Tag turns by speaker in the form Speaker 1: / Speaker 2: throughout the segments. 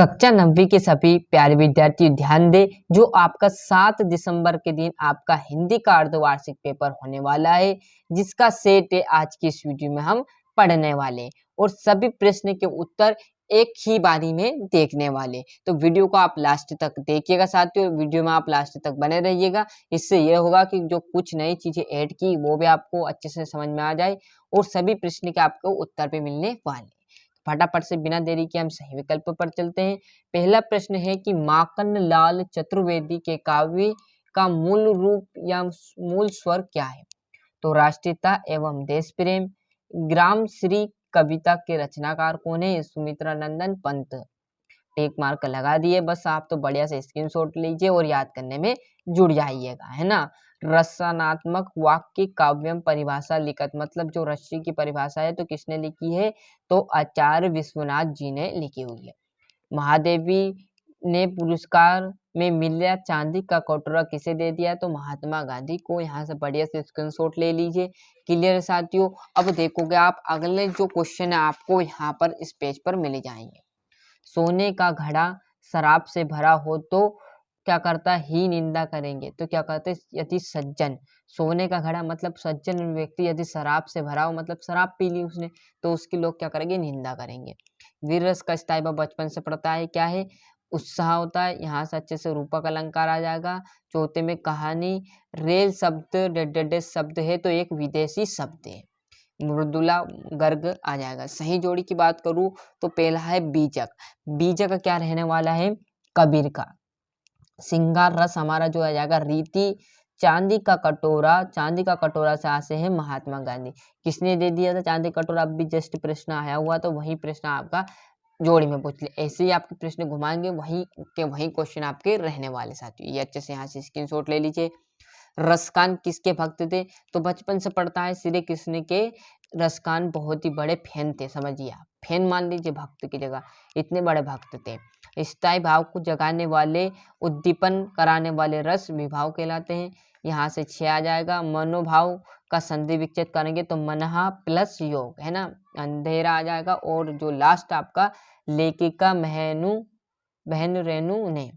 Speaker 1: कक्षा 9वीं के सभी प्यारे विद्यार्थी ध्यान दें। जो आपका 7 दिसंबर के दिन आपका हिंदी का अर्धवार्षिक पेपर होने वाला है, जिसका सेट है आज की इस वीडियो में हम पढ़ने वाले और सभी प्रश्न के उत्तर एक ही बारी में देखने वाले। तो वीडियो को आप लास्ट तक देखिएगा साथियों, वीडियो में आप लास्ट तक बने रहिएगा। इससे यह होगा कि जो कुछ नई चीजें ऐड की वो भी आपको अच्छे से समझ में आ जाए और सभी प्रश्न के आपको उत्तर भी मिलने वाले। फटाफट से बिना देरी के हम सही विकल्प पर चलते हैं। पहला प्रश्न है कि माखन लाल चतुर्वेदी के काव्य का मूल रूप या मूल स्वर क्या है? तो राष्ट्रीयता एवं देश प्रेम। ग्राम श्री कविता के रचनाकार कौन है? सुमित्रा नंदन पंत। टिक मार्क लगा दिए। बस आप तो बढ़िया से स्क्रीनशॉट लीजिए और याद करने में जुड़ जाइएगा, है ना। रचनात्मक वाक्य काव्यम परिभाषा लिखत, मतलब जो रश्मि की परिभाषा है तो किसने लिखी है? तो आचार्य विश्वनाथ जी ने लिखी हुई है। महादेवी ने पुरस्कार में मिला चांदी का कटोरा किसे दे दिया? तो महात्मा गांधी को। यहाँ से बढ़िया से स्क्रीनशॉट ले लीजिए। क्लियर है साथियों। अब देखोगे आप अगले जो क्वेश्चन है आपको यहाँ पर इस पेज पर मिल जाएंगे। सोने का घड़ा शराब से भरा हो तो क्या करता ही निंदा करेंगे? तो क्या कहते हैं? यदि सज्जन, सोने का घड़ा मतलब सज्जन व्यक्ति यदि शराब से भरा हो मतलब शराब पी ली उसने, तो उसकी लोग क्या करेंगे? निंदा करेंगे। वीर रस का स्थाई बचपन से पढ़ता है, क्या है? उत्साह होता है। यहाँ से अच्छे से रूपक अलंकार आ जाएगा। चौथे में कहानी, रेल शब्द डेड शब्द है तो एक विदेशी शब्द है। मृदुला गर्ग आ जाएगा। सही जोड़ी की बात करूं तो पहला है बीजक। बीजक क्या रहने वाला है? कबीर का। सिंगार रस हमारा जो आ जाएगा रीति। चांदी का कटोरा, चांदी का कटोरा से आसे है महात्मा गांधी। किसने दे दिया था चांदी का कटोरा? अभी जस्ट प्रश्न आया हुआ तो वही प्रश्न आपका जोड़ी में पूछ ले। ऐसे ही आपके प्रश्न घुमाएंगे, वही के वही क्वेश्चन आपके रहने वाले साथियों। ये अच्छे से यहाँ से स्क्रीनशॉट ले लीजिए। रसकान किसके भक्त थे? तो बचपन से पढ़ता है श्री कृष्ण के रसकान बहुत ही बड़े फैन थे। समझिए आप, फैन मान लीजिए भक्त की जगह, इतने बड़े भक्त थे। स्थायी भाव को जगाने वाले, उद्दीपन कराने वाले रस विभाव कहलाते हैं। यहाँ से 6 आ जाएगा। मनोभाव का संधि विच्छेद करेंगे तो मनहा प्लस योग, है ना। अंधेरा आ जाएगा। और जो लास्ट आपका लेखिका बहन रेणु ने।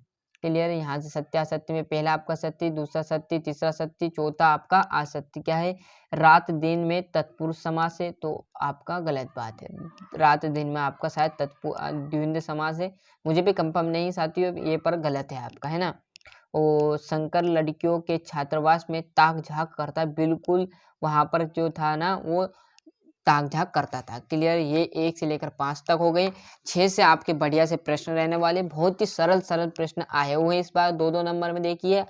Speaker 1: क्लियर है। यहाँ से सत्य असत्य में पहला आपका सत्य, दूसरा सत्य, तीसरा सत्य, चौथा आपका असत्य। क्या है? रात दिन में तत्पुरुष समास है तो आपका गलत बात है। रात दिन में आपका शायद द्विंद समास है, मुझे भी कंफर्म नहीं साथियों, ये पर गलत है आपका, है ना। और शंकर लड़कियों के छात्रावास में ताक झाक करता है, बिल्कुल वहां पर जो था ना वो ताक झाक करता था। क्लियर। ये 1 से लेकर 5 तक हो गए। 6 से आपके बढ़िया से प्रश्न रहने वाले, बहुत ही सरल सरल प्रश्न आए हुए हैं इस बार 2-2 नंबर में। देखिए,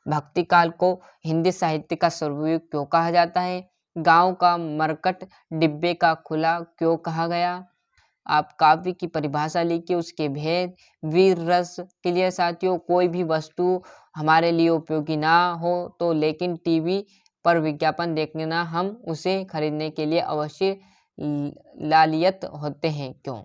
Speaker 1: भक्ति काल को हिंदी साहित्य का सर्वयुग क्यों कहा जाता है? गांव का मरकट डिब्बे का खुला क्यों कहा गया? आप काव्य की परिभाषा लिखिए, उसके भेद। वीर रस। क्लियर साथियों। कोई भी वस्तु हमारे लिए उपयोगी ना हो तो लेकिन टीवी पर विज्ञापन देखना हम उसे खरीदने के लिए अवश्य लालियत होते हैं, क्यों?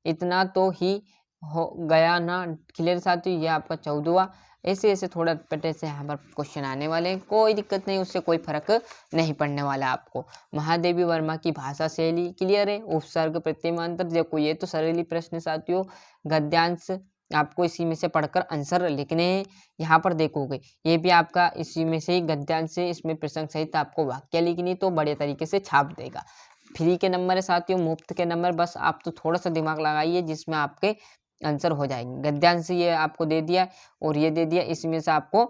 Speaker 1: इतना तो ही हो गया ना। क्लियर साथियों। ये आपका 14वां। ऐसे ऐसे थोड़ा पटे से यहाँ पर क्वेश्चन आने वाले हैं, कोई दिक्कत नहीं, उससे कोई फर्क नहीं पड़ने वाला आपको। महादेवी वर्मा की भाषा शैली। क्लियर है। उपसर्ग प्रत्यय देखो, ये तो सरली प्रश्न साथियों। गद्यांश आपको इसी में से पढ़कर आंसर लिखने हैं। यहाँ पर देखोगे ये भी आपका इसी में से ही गद्यांश से, इसमें प्रसंग सहित आपको वाक्य लिखनी तो बढ़िया तरीके से छाप देगा। फ्री के नंबर है साथियों, मुफ्त के नंबर, बस आप तो थोड़ा सा दिमाग लगाइए जिसमें आपके आंसर हो जाएंगे। गद्यांश ये आपको दे दिया और ये दे दिया, इसमें से आपको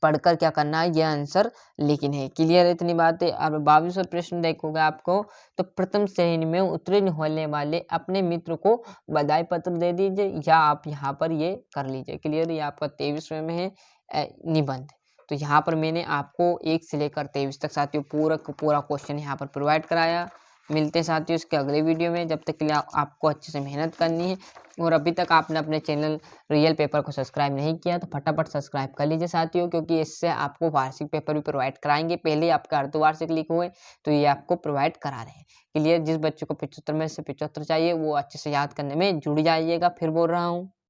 Speaker 1: पढ़कर क्या करना है? ये आंसर लिखने है। क्लियर है इतनी बात है। अब 22वां प्रश्न देखोगे आपको तो प्रथम श्रेणी में उत्तीर्ण होने वाले अपने मित्र को बधाई पत्र दे दीजिए या आप यहाँ पर ये कर लीजिए। क्लियर। ये आपका 23वें में है निबंध। तो यहाँ पर मैंने आपको 1 से लेकर 23 तक साथियों पूरा क्वेश्चन यहाँ पर प्रोवाइड कराया। मिलते हैं साथियों इसके अगले वीडियो में। जब तक के लिए आपको अच्छे से मेहनत करनी है और अभी तक आपने अपने चैनल रियल पेपर को सब्सक्राइब नहीं किया तो फटाफट सब्सक्राइब कर लीजिए साथियों, क्योंकि इससे आपको वार्षिक पेपर भी प्रोवाइड कराएंगे। पहले आपका अर्धवार्षिक लिखे हुए तो ये आपको प्रोवाइड करा रहे हैं। क्लियर। जिस बच्चे को 75 में से 75 चाहिए वो अच्छे से याद करने में जुड़ जाइएगा। फिर बोल रहा हूँ।